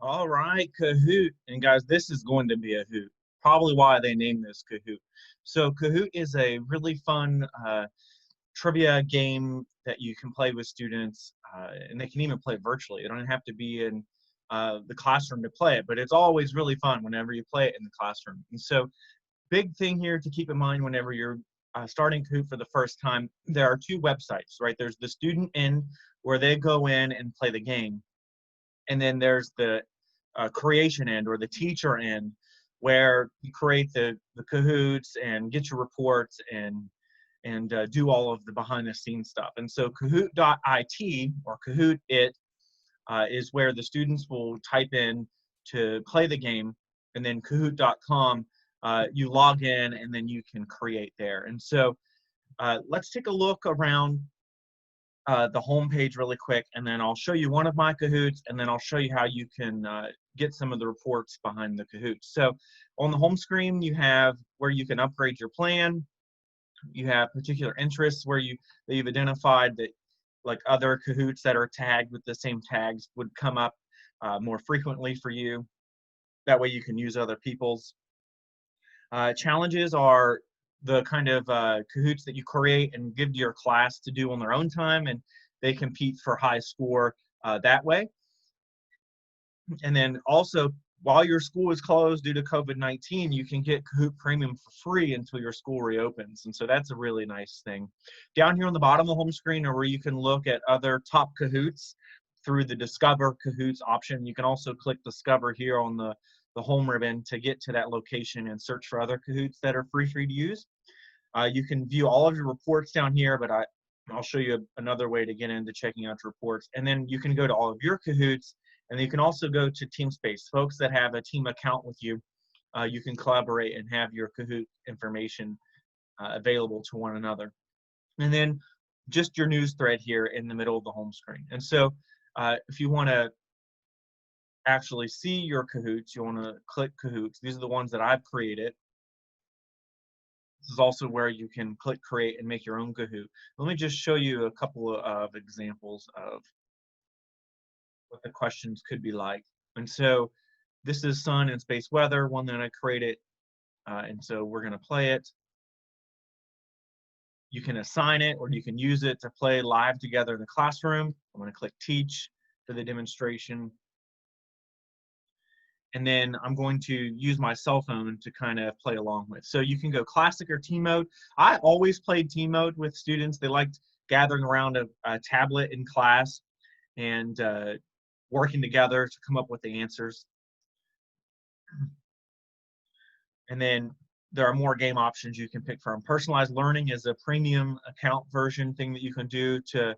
All right, Kahoot. And guys, this is going to be a hoot. Probably why they named this Kahoot. So Kahoot is a really fun trivia game that you can play with students, and they can even play virtually. You don't have to be in the classroom to play it, but it's always really fun whenever you play it in the classroom. And so, big thing here to keep in mind whenever you're starting Kahoot for the first time, there are two websites, right? There's the student end where they go in and play the game, and then there's the creation end or the teacher end where you create the Kahoots and get your reports and do all of the behind the scenes stuff. And so Kahoot.it or Kahoot it is where the students will type in to play the game, and then Kahoot.com you log in and then you can create there. And so let's take a look around the home page really quick, and then I'll show you one of my Kahoots, and then I'll show you how you can get some of the reports behind the Kahoots. So on the home screen, you have where you can upgrade your plan. You have particular interests where you've identified that like other Kahoots that are tagged with the same tags would come up more frequently for you. That way you can use other people's. Challenges are the kind of Kahoots that you create and give to your class to do on their own time, and they compete for high score that way. And then also, while your school is closed due to COVID-19, you can get Kahoot Premium for free until your school reopens. And so that's a really nice thing. Down here on the bottom of the home screen are where you can look at other top Kahoots through the Discover Kahoots option. You can also click Discover here on the home ribbon to get to that location and search for other Kahoots that are free for you to use. You can view all of your reports down here, but I'll show you another way to get into checking out your reports. And then you can go to all of your Kahoots, and you can also go to TeamSpace. Folks that have a team account with you, you can collaborate and have your Kahoot information available to one another. And then just your news thread here in the middle of the home screen. And so if you want to actually see your Kahoots, you want to click Kahoots. These are the ones that I've created. This is also where you can click create and make your own Kahoot. Let me just show you a couple of examples of what the questions could be like. And so this is sun and space weather, one that I created. And so we're going to play it. You can assign it or you can use it to play live together in the classroom. I'm going to click teach for the demonstration. And then I'm going to use my cell phone to kind of play along with. So you can go classic or team mode. I always played team mode with students. They liked gathering around a tablet in class and working together to come up with the answers. And then there are more game options you can pick from. Personalized learning is a premium account version thing that you can do to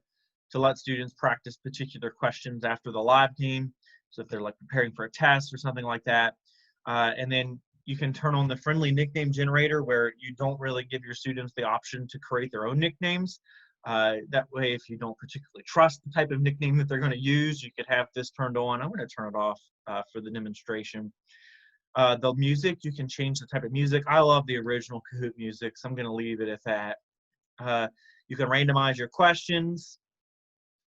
let students practice particular questions after the live game. So if they're like preparing for a test or something like that. And then you can turn on the friendly nickname generator where you don't really give your students the option to create their own nicknames. That way, if you don't particularly trust the type of nickname that they're going to use, you could have this turned on. I'm going to turn it off for the demonstration. The music, you can change the type of music. I love the original Kahoot music, so I'm going to leave it at that. You can randomize your questions.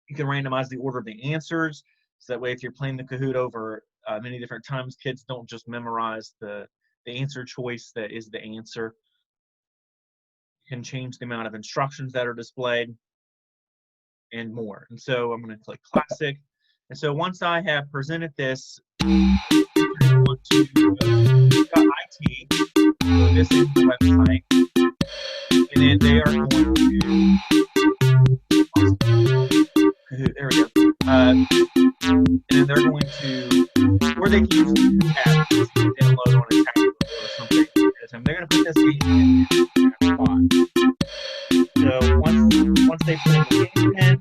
You can randomize the order of the answers. So that way, if you're playing the Kahoot over many different times, kids don't just memorize the answer choice that is the answer. You can change the amount of instructions that are displayed and more. And so I'm going to click Classic. And so once I have presented this, I want to IT, so this is the website, and then they are going to, there we go, and then they're going to, or they can use the tab, download on a tablet or something, and they're going to put this in tab 5. So once they put in the game pen,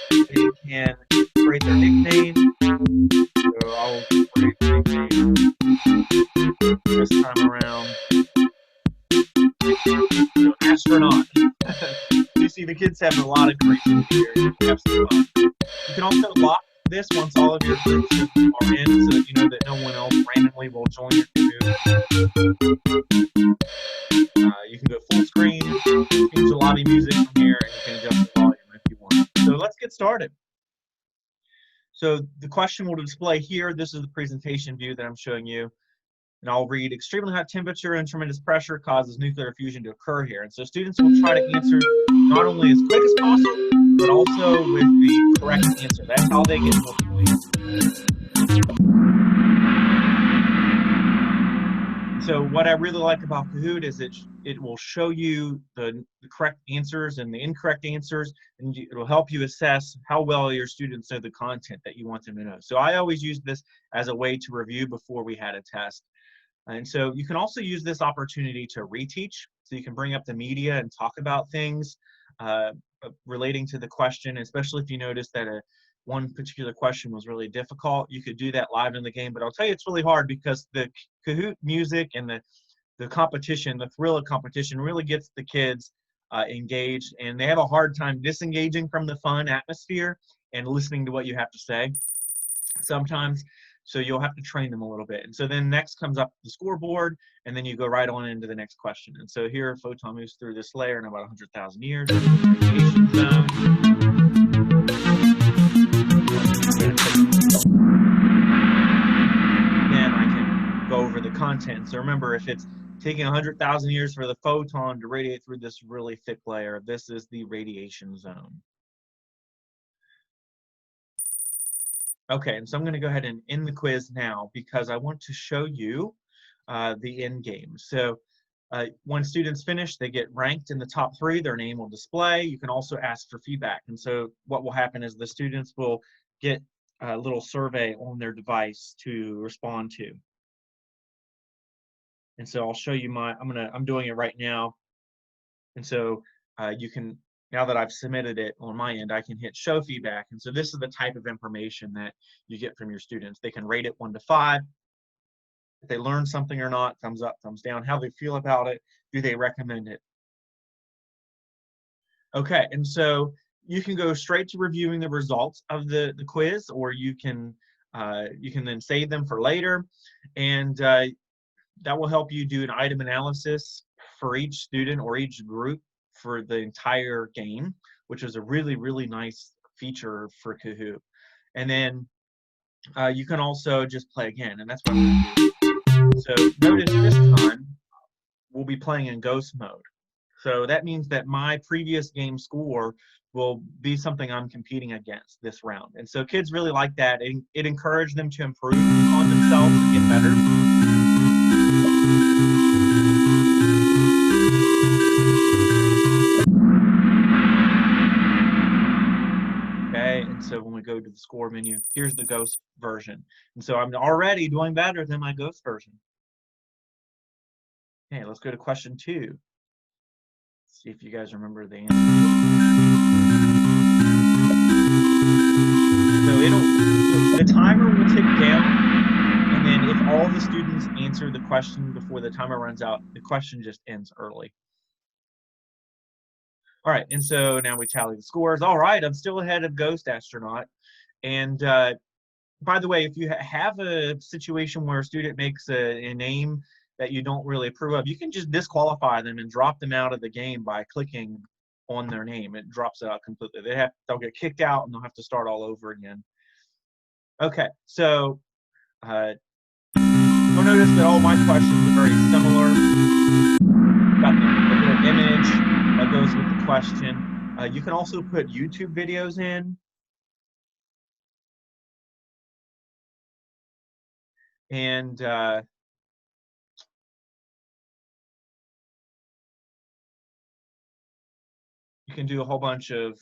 they can create their nickname. So I'll create the nickname this time around. So astronaut. You see the kids have a lot of creativity here. You have some fun. You can also lock this once all of your groups are in so that you know that no one else randomly will join your group. You can go full screen, change the lobby music from here, and you can adjust the volume if you want. So let's get started. So the question will display here. This is the presentation view that I'm showing you. And I'll read, extremely hot temperature and tremendous pressure causes nuclear fusion to occur here. And so students will try to answer not only as quick as possible, but also with the correct answer. That's how they get more points. So what I really like about Kahoot is it will show you the correct answers and the incorrect answers, and it will help you assess how well your students know the content that you want them to know. So I always use this as a way to review before we had a test. And so you can also use this opportunity to reteach. So you can bring up the media and talk about things relating to the question, especially if you notice that one particular question was really difficult. You could do that live in the game, but I'll tell you it's really hard because the Kahoot music and the competition, the thrill of competition really gets the kids engaged, and they have a hard time disengaging from the fun atmosphere and listening to what you have to say sometimes. So you'll have to train them a little bit. And so then next comes up the scoreboard, and then you go right on into the next question. And so here, photon moves through this layer in about 100,000 years. Radiation zone. Then I can go over the content. So remember, if it's taking 100,000 years for the photon to radiate through this really thick layer, this is the radiation zone. Okay, and so I'm going to go ahead and end the quiz now because I want to show you the end game. So when students finish, they get ranked in the top 3. Their name will display. You can also ask for feedback. And so what will happen is the students will get a little survey on their device to respond to. And so I'll show you I'm doing it right now. And so you can, now that I've submitted it on my end, I can hit show feedback. And so this is the type of information that you get from your students. They can rate it 1 to 5. If they learn something or not, thumbs up, thumbs down, how they feel about it, do they recommend it? Okay, and so you can go straight to reviewing the results of the quiz, or you can then save them for later, and that will help you do an item analysis for each student or each group for the entire game, which is a really, really nice feature for Kahoot. And then you can also just play again, and that's what I'm going to do. So notice this time, we'll be playing in ghost mode. So that means that my previous game score will be something I'm competing against this round. And so kids really like that. It encouraged them to improve on themselves and get better. Okay, and so when we go to the score menu, here's the ghost version. And so I'm already doing better than my ghost version. Okay, let's go to question 2. See if you guys remember the answer. So the timer will tick down, and then if all the students answer the question before the timer runs out, the question just ends early. All right, and so now we tally the scores. All right, I'm still ahead of Ghost Astronaut. And by the way, if you have a situation where a student makes a name that you don't really approve of, you can just disqualify them and drop them out of the game by clicking on their name. It drops it out completely. They'll get kicked out and they'll have to start all over again. Okay, so you'll notice that all my questions are very similar. Got the little image that goes with the question. You can also put YouTube videos in. And you can do a whole bunch of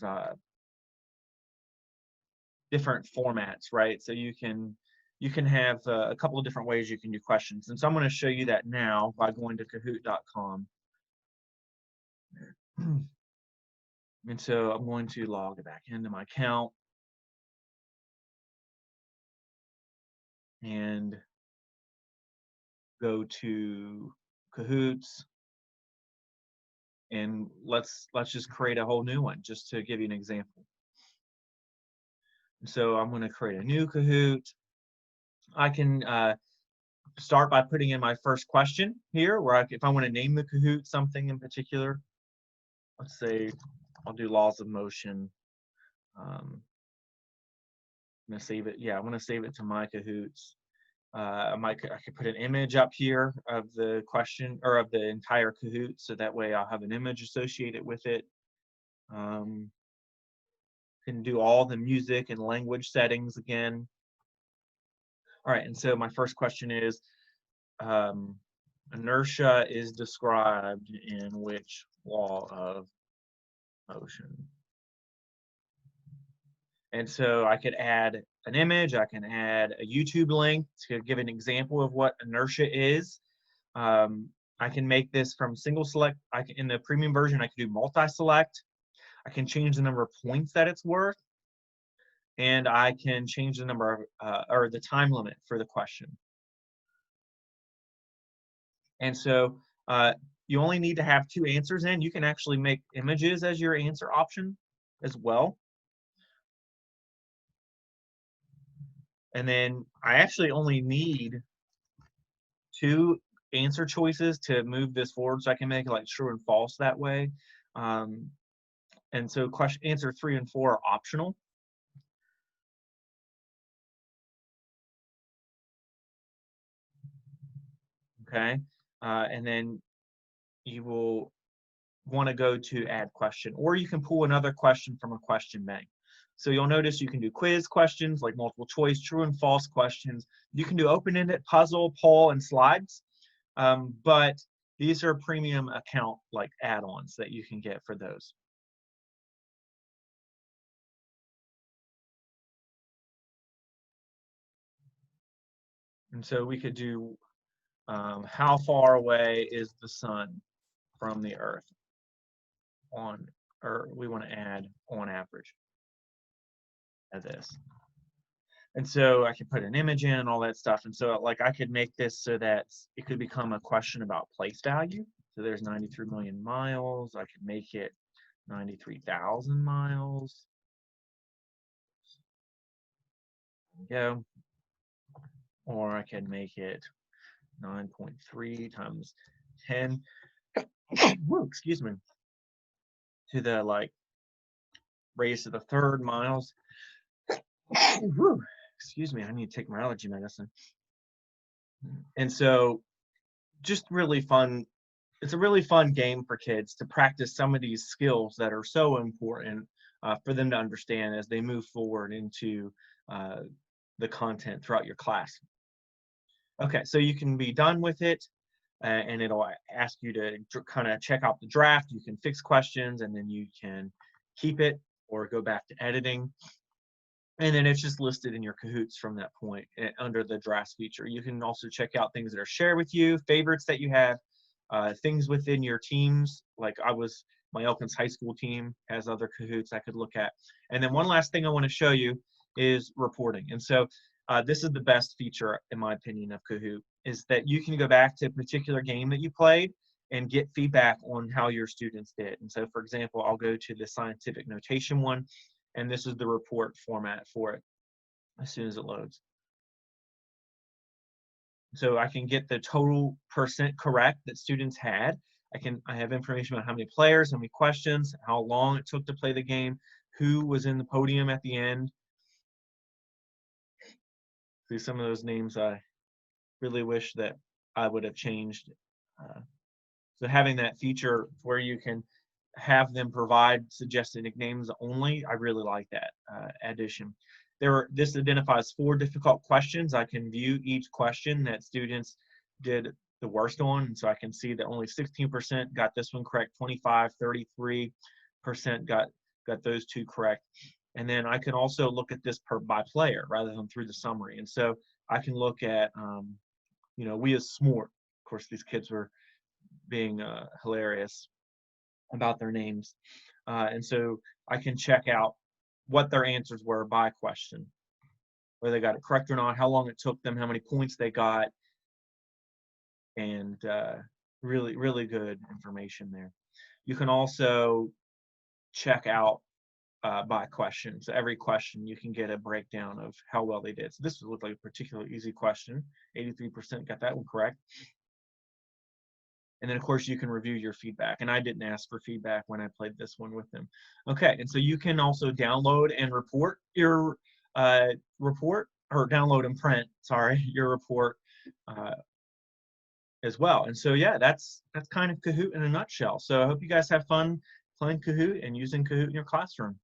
different formats, right? So you can have a couple of different ways you can do questions. And so I'm going to show you that now by going to Kahoot.com. And so I'm going to log back into my account and go to Kahoots, and let's just create a whole new one just to give you an example. And so I'm going to create a new Kahoot. I can start by putting in my first question here, where if I want to name the Kahoot something in particular, let's say I'll do laws of motion. going to save it. Yeah, I'm going to save it to my Kahoots. I could put an image up here of the question or of the entire Kahoot, so that way I'll have an image associated with it. Can do all the music and language settings again. All right, and so my first question is, inertia is described in which law of motion? And so I could add an image, I can add a YouTube link to give an example of what inertia is. I can make this from single select. In the premium version, I can do multi-select. I can change the number of points that it's worth. And I can change the number of, or the time limit for the question. And so you only need to have 2 answers in. You can actually make images as your answer option as well. And then I actually only need 2 answer choices to move this forward, so I can make it like true and false that way. And so answer 3 and 4 are optional. Okay, and then you will want to go to add question, or you can pull another question from a question bank. So you'll notice you can do quiz questions like multiple choice, true and false questions. You can do open-ended, puzzle, poll, and slides. But these are premium account like add-ons that you can get for those. And so we could do how far away is the sun from the earth or we want to add on average of this. And so I could put an image in and all that stuff. And so like I could make this so that it could become a question about place value. So there's 93 million miles. I could make it 93,000 miles. There we go. Or I can make it 9.3 times 10. Whoa, excuse me. To the like raised to the 3rd miles. Whew, excuse me, I need to take my allergy medicine. And so just really fun. It's a really fun game for kids to practice some of these skills that are so important for them to understand as they move forward into the content throughout your class. Okay, so you can be done with it and it'll ask you to kind of check out the draft. You can fix questions and then you can keep it or go back to editing. And then it's just listed in your Kahoots from that point under the drafts feature. You can also check out things that are shared with you, favorites that you have, things within your teams. Like my Elkins High School team has other Kahoots I could look at. And then one last thing I want to show you is reporting. And so this is the best feature, in my opinion, of Kahoot, is that you can go back to a particular game that you played and get feedback on how your students did. And so, for example, I'll go to the scientific notation one, and this is the report format for it as soon as it loads. So I can get the total % correct that students had. I have information about how many players, how many questions, how long it took to play the game, who was in the podium at the end. See some of those names I really wish that I would have changed. So having that feature where you can have them provide suggested nicknames only, I really like that addition. This identifies 4 difficult questions. I can view each question that students did the worst on, and so I can see that only 16% got this one correct, 25, 33% got those 2 correct. And then I can also look at this by player rather than through the summary. And so I can look at, we as Smort, of course, these kids were being hilarious about their names. And so I can check out what their answers were by question, whether they got it correct or not, how long it took them, how many points they got, and really, really good information there. You can also check out by question. So every question, you can get a breakdown of how well they did. So this would look like a particularly easy question. 83% got that one correct. And then, of course, you can review your feedback. And I didn't ask for feedback when I played this one with them. Okay, and so you can also download and report your report, or download and print, sorry, your report uh, as well. And so yeah, that's kind of Kahoot in a nutshell. So I hope you guys have fun playing Kahoot and using Kahoot in your classroom.